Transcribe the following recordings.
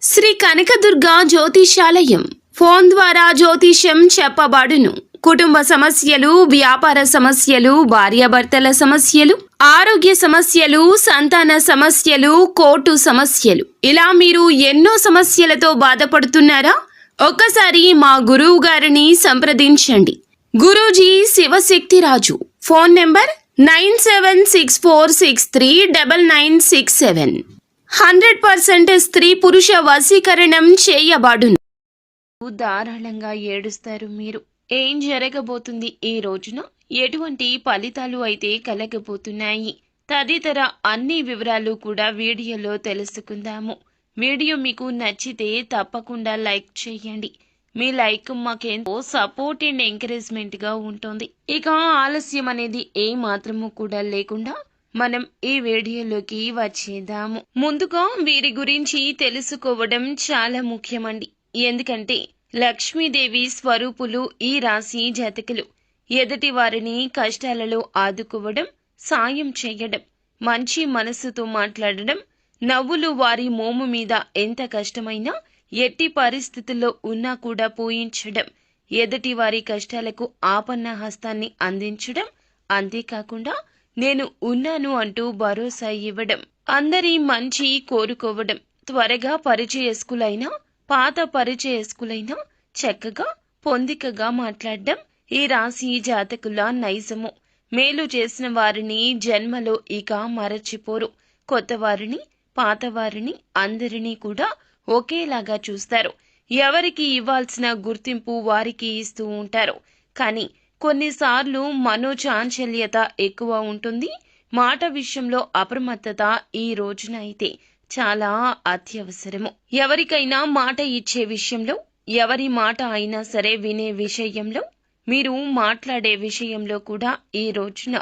Shri Kanakadurga జ్యోతిషాలయం phone ద్వారా జ్యోతిష్యం చెప్పబడును. కుటుంబ సమస్యలు, వ్యాపార సమస్యలు, భార్యాభర్తల సమస్యలు, ఆరోగ్య సమస్యలు, సంతాన సమస్యలు, కోర్టు సమస్యలు, ఇలా మీరు ఎన్నో సమస్యలతో బాధపడుతున్నారా? ఒక్కసారి మా గురువు గారిని సంప్రదించండి. గురూజీ శివశక్తిరాజు. Phone number 9764639967. 100% స్త్రీ పురుష వశీకరణం చేయబడును. ధారాళంగా ఏడుస్తారు మీరు. ఏం జరగబోతుంది ఈ రోజున? ఎటువంటి ఫలితాలు అయితే కలగబోతున్నాయి? తదితర అన్ని వివరాలు కూడా వీడియోలో తెలుసుకుందాము. వీడియో మీకు నచ్చితే తప్పకుండా లైక్ చేయండి. మీ లైక్ మాకెంతో సపోర్ట్ అండ్ ఎంకరేజ్మెంట్ గా ఉంటుంది. ఇక ఆలస్యం అనేది ఏ మాత్రము కూడా లేకుండా మనం ఈ వీడియోలోకి వచ్చేద్దాము. ముందుగా వీరి గురించి తెలుసుకోవడం చాలా ముఖ్యమండి. ఎందుకంటే లక్ష్మీదేవి స్వరూపులు ఈ రాశి జాతకులు. ఎదుటి వారిని కష్టాలలో ఆదుకోవడం, సాయం చేయడం, మంచి మనస్సుతో మాట్లాడడం, నవ్వులు వారి మోము మీద ఎంత కష్టమైనా ఎట్టి పరిస్థితుల్లో ఉన్నా కూడా పోయించడం, ఎదుటి వారి కష్టాలకు ఆపన్న హస్తాన్ని అందించడం, అంతేకాకుండా నేను ఉన్నాను అంటూ భరోసా ఇవ్వడం, అందరి మంచి కోరుకోవడం, త్వరగా పరిచయస్కులైనా పాత పరిచయస్కులైనా చక్కగా పొందికగా మాట్లాడడం ఈ రాశి జాతకుల నైజము. మేలు చేసిన వారిని జన్మలో ఇక మరచిపోరు. కొత్త వారిని, పాతవారిని అందరినీ కూడా ఒకేలాగా చూస్తారు. ఎవరికి ఇవ్వాల్సిన గుర్తింపు వారికి ఇస్తూ ఉంటారు. కానీ కొన్నిసార్లు మనోచాంచల్యత ఎక్కువ ఉంటుంది. మాట విషయంలో అప్రమత్తత ఈ రోజున అయితే చాలా అత్యవసరము. ఎవరికైనా మాట ఇచ్చే విషయంలో, ఎవరి మాట అయినా సరే వినే విషయంలో, మీరు మాట్లాడే విషయంలో కూడా ఈ రోజున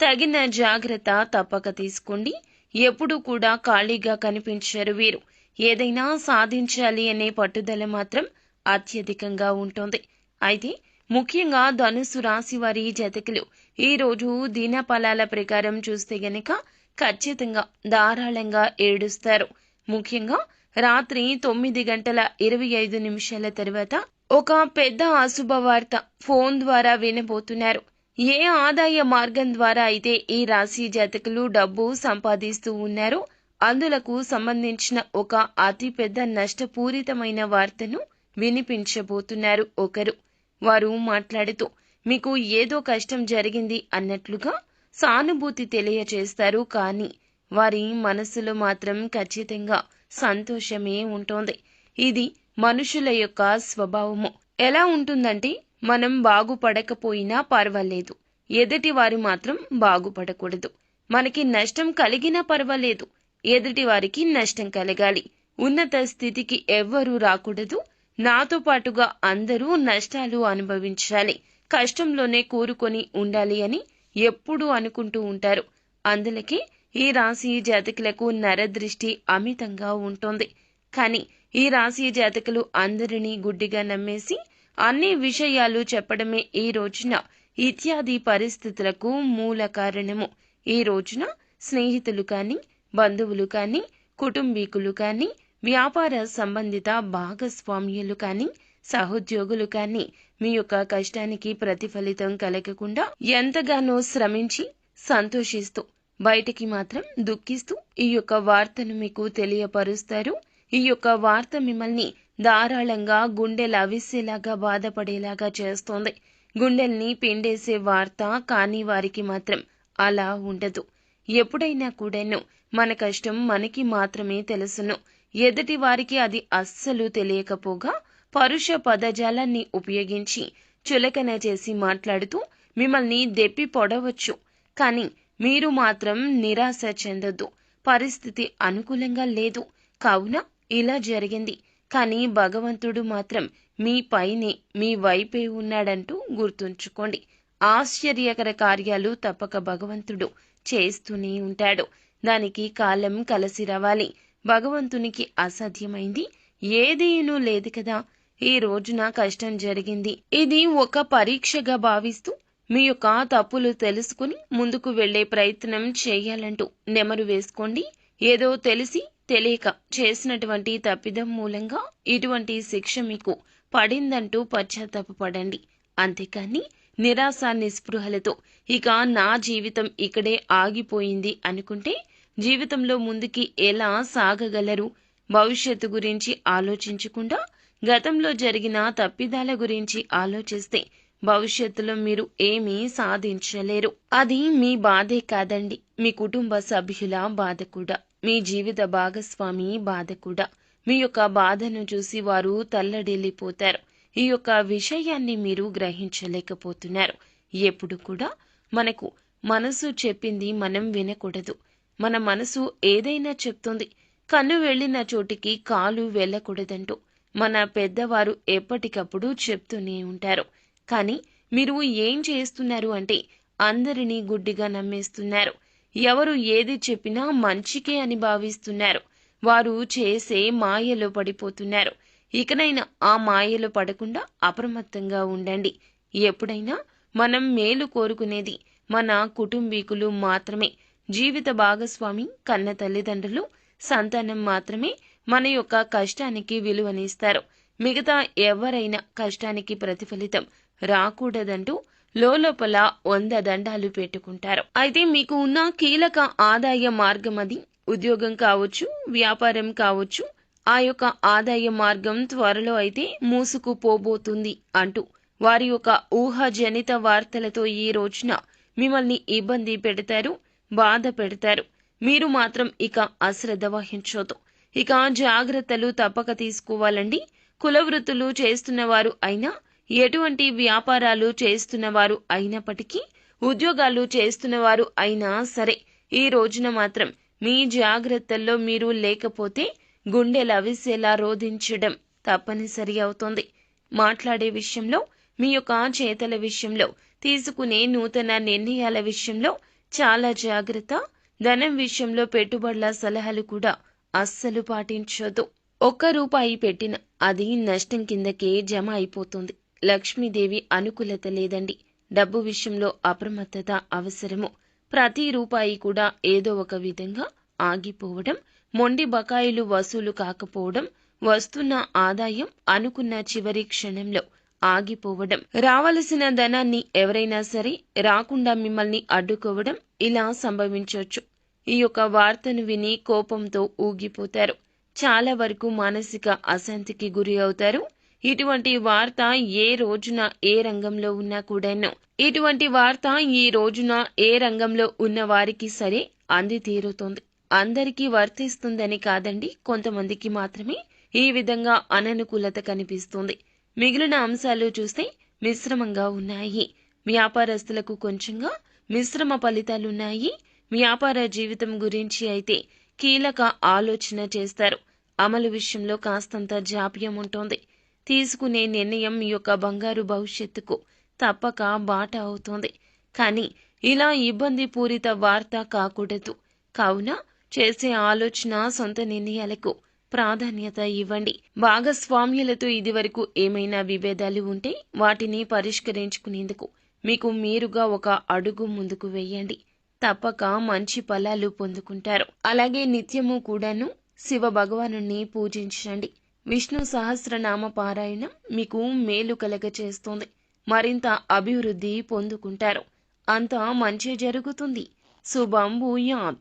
తగిన జాగ్రత్త తప్పక తీసుకోండి. ఎప్పుడూ కూడా ఖాళీగా కనిపించరు వీరు. ఏదైనా సాధించాలి అనే పట్టుదల మాత్రం అత్యధికంగా ఉంటుంది. అయితే ముఖ్యంగా ధనుసు రాశి వారి జాతకులు ఈ రోజు దినఫలాల ప్రకారం చూస్తే గనక ఖచ్చితంగా ధారాళంగా ఏడుస్తారు. ముఖ్యంగా రాత్రి 9:25 తర్వాత ఒక పెద్ద అశుభవార్త ఫోన్ ద్వారా వినబోతున్నారు. ఏ ఆదాయ మార్గం ద్వారా అయితే ఈ రాశి జాతకులు డబ్బు సంపాదిస్తూ ఉన్నారో అందులకు సంబంధించిన ఒక అతిపెద్ద నష్టపూరితమైన వార్తను వినిపించబోతున్నారు ఒకరు. వారు మాట్లాడుతూ మీకు ఏదో కష్టం జరిగింది అన్నట్లుగా సానుభూతి తెలియచేస్తారు. కానీ వారి మనసులో మాత్రం ఖచ్చితంగా సంతోషమే ఉంటుంది. ఇది మనుషుల యొక్క స్వభావము. ఎలా ఉంటుందంటే మనం బాగుపడకపోయినా పర్వాలేదు, ఎదుటి వారు మాత్రం బాగుపడకూడదు. మనకి నష్టం కలిగినా పర్వాలేదు, ఎదుటి వారికి నష్టం కలగాలి. ఉన్నత స్థితికి ఎవ్వరూ రాకూడదు. నాతో పాటుగా అందరూ నష్టాలు అనుభవించాలి, కష్టంలోనే కూరుకొని ఉండాలి అని ఎప్పుడూ అనుకుంటూ ఉంటారు. అందులకే ఈ రాశి జాతకులకు నరదృష్టి అమితంగా ఉంటుంది. కానీ ఈ రాశి జాతకులు అందరినీ గుడ్డిగా నమ్మేసి అన్ని విషయాలు చెప్పడమే ఈ రోజున ఇత్యాది పరిస్థితులకు మూల కారణము. ఈ రోజున స్నేహితులు కానీ, బంధువులు కానీ, కుటుంబీకులు కానీ, వ్యాపార సంబంధిత భాగస్వామ్యులు కానీ, సహోద్యోగులు కానీ మీ యొక్క కష్టానికి ప్రతిఫలితం కలగకుండా ఎంతగానో శ్రమించి సంతోషిస్తూ బయటికి మాత్రం దుఃఖిస్తూ ఈ యొక్క వార్తను మీకు తెలియపరుస్తారు. ఈ యొక్క వార్త మిమ్మల్ని ధారాళంగా గుండెలు అవిసేలాగా బాధపడేలాగా చేస్తోంది. గుండెల్ని పిండేసే వార్త. కానీ వారికి మాత్రం అలా ఉండదు. ఎప్పుడైనా కూడాను మన కష్టం మనకి మాత్రమే తెలుసును. ఎదుటి వారికి అది అస్సలు తెలియకపోగా పరుష పదజాలాన్ని ఉపయోగించి చులకన చేసి మాట్లాడుతూ మిమ్మల్ని దెప్పి పొడవచ్చు. కానీ మీరు మాత్రం నిరాశ చెందొద్దు. పరిస్థితి అనుకూలంగా లేదు కావున ఇలా జరిగింది, కానీ భగవంతుడు మాత్రం మీ పైనే, మీ వైపే ఉన్నాడంటూ గుర్తుంచుకోండి. ఆశ్చర్యకర కార్యాలు తప్పక భగవంతుడు చేస్తూనే ఉంటాడు. దానికి కాలం కలిసి రావాలి. భగవంతునికి అసాధ్యమైంది ఏదీనూ లేదు కదా. ఈ రోజున కష్టం జరిగింది, ఇది ఒక పరీక్షగా భావిస్తూ మీ యొక్క తప్పులు తెలుసుకుని ముందుకు వెళ్లే ప్రయత్నం చేయాలంటూ నెమరు వేసుకోండి. ఏదో తెలిసి తెలియక చేసినటువంటి తప్పిదం మూలంగా ఇటువంటి శిక్ష మీకు పడిందంటూ పశ్చాత్తాపపడండి. అంతేకాని నిరాశ నిస్పృహలతో ఇక నా జీవితం ఇక్కడే ఆగిపోయింది అనుకుంటే జీవితంలో ముందుకి ఎలా సాగగలరు? భవిష్యత్తు గురించి ఆలోచించకుండా గతంలో జరిగిన తప్పిదాల గురించి ఆలోచిస్తే భవిష్యత్తులో మీరు ఏమీ సాధించలేరు. అది మీ బాధే కాదండి, మీ కుటుంబ సభ్యుల బాధ కూడా, మీ జీవిత భాగస్వామి బాధ కూడా. మీ యొక్క బాధను చూసి వారు తల్లడిల్లిపోతారు. ఈ యొక్క విషయాన్ని మీరు గ్రహించలేకపోతున్నారు. ఎప్పుడు కూడా మనకు మనసు చెప్పింది మనం వినకూడదు. మన మనసు ఏదైనా చెప్తుంది, కన్ను వెళ్ళిన చోటికి కాలు వెళ్ళకూడదంటూ మన పెద్దవారు ఎప్పటికప్పుడు చెప్తూనే ఉంటారు. కానీ మీరు ఏం చేస్తున్నారు అంటే అందరినీ గుడ్డిగా నమ్మేస్తున్నారు. ఎవరు ఏది చెప్పినా మంచికే అని భావిస్తున్నారు. వారు చేసే మాయలో పడిపోతున్నారు. ఇకనైనా ఆ మాయలో పడకుండా అప్రమత్తంగా ఉండండి. ఎప్పుడైనా మనం మేలు కోరుకునేది మన కుటుంబీకులు మాత్రమే. జీవిత భాగస్వామి, కన్న తల్లిదండ్రులు, సంతానం మాత్రమే మన యొక్క కష్టానికి విలువనిస్తారు. మిగతా ఎవరైనా కష్టానికి ప్రతిఫలితం రాకూడదంటూ లోపల 100 దండాలు పెట్టుకుంటారు. అయితే మీకు ఉన్న కీలక ఆదాయ మార్గం అది ఉద్యోగం కావచ్చు, వ్యాపారం కావచ్చు. ఆ యొక్క ఆదాయ మార్గం త్వరలో అయితే మూసుకుపోబోతుంది అంటూ వారి యొక్క ఊహాజనిత వార్తలతో ఈ రోజున మిమ్మల్ని ఇబ్బంది పెడతారు, బాధ పెడతారు. మీరు మాత్రం ఇక అశ్రద్ధ వహించొద్దు. ఇక జాగ్రత్తలు తప్పక తీసుకోవాలండి. కుల వృత్తులు చేస్తున్నవారు అయినా, ఎటువంటి వ్యాపారాలు చేస్తున్నవారు అయినప్పటికీ, ఉద్యోగాలు చేస్తున్నవారు అయినా సరే, ఈ రోజున మాత్రం మీ జాగ్రత్తల్లో మీరు లేకపోతే గుండెలవిసేలా రోధించడం తప్పనిసరి అవుతుంది. మాట్లాడే విషయంలో, మీ యొక్క చేతల విషయంలో, తీసుకునే నూతన నిర్ణయాల విషయంలో చాలా జాగ్రత్త. ధనం విషయంలో పెట్టుబడుల సలహాలు కూడా అస్సలు పాటించొద్దు. ₹1 పెట్టిన అది నష్టం కిందకే జమ అయిపోతుంది. లక్ష్మీదేవి అనుకూలత లేదండి. డబ్బు విషయంలో అప్రమత్తత అవసరము. ప్రతి రూపాయి కూడా ఏదో ఒక విధంగా ఆగిపోవడం, మొండి బకాయిలు వసూలు కాకపోవడం, వస్తున్న ఆదాయం అనుకున్న చివరి క్షణంలో ఆగిపోవడం, రావలసిన ధనాన్ని ఎవరైనా సరే రాకుండా మిమ్మల్ని అడ్డుకోవడం ఇలా సంభవించవచ్చు. ఈ యొక్క వార్తను విని కోపంతో ఊగిపోతారు. చాలా వరకు మానసిక అశాంతికి గురి అవుతారు. ఇటువంటి వార్త ఏ రోజున ఏ రంగంలో ఉన్నా కూడాను, ఇటువంటి వార్త ఈ రోజున ఏ రంగంలో ఉన్న వారికి సరే అంది తీరుతుంది. అందరికీ వర్తిస్తుందని కాదండి, కొంతమందికి మాత్రమే ఈ విధంగా అననుకూలత కనిపిస్తుంది. మిగిలిన అంశాలు చూస్తే మిశ్రమంగా ఉన్నాయి. వ్యాపారస్తులకు కొంచెంగా మిశ్రమ ఫలితాలున్నాయి. వ్యాపార జీవితం గురించి అయితే కీలక ఆలోచన చేస్తారు. అమలు విషయంలో కాస్తంత జాప్యం ఉంటుంది. తీసుకునే నిర్ణయం మీ యొక్క బంగారు భవిష్యత్తుకు తప్పక బాట అవుతుంది. కానీ ఇలా ఇబ్బంది పూరిత వార్త కాకూడదు. కావున చేసే ఆలోచన సొంత నిర్ణయాలకు ప్రాధాన్యత ఇవ్వండి. భాగస్వామ్యులతో ఇదివరకు ఏమైనా విభేదాలు ఉంటే వాటిని పరిష్కరించుకునేందుకు మీకు మీరుగా ఒక అడుగు ముందుకు వేయండి. తప్పక మంచి ఫలాలు పొందుకుంటారు. అలాగే నిత్యము కూడాను శివ భగవానుణ్ణి పూజించండి. విష్ణు సహస్రనామ పారాయణం మీకు మేలు కలగచేస్తుంది. మరింత అభివృద్ధి పొందుకుంటారు. అంతా మంచి జరుగుతుంది. శుభం భూయాత్.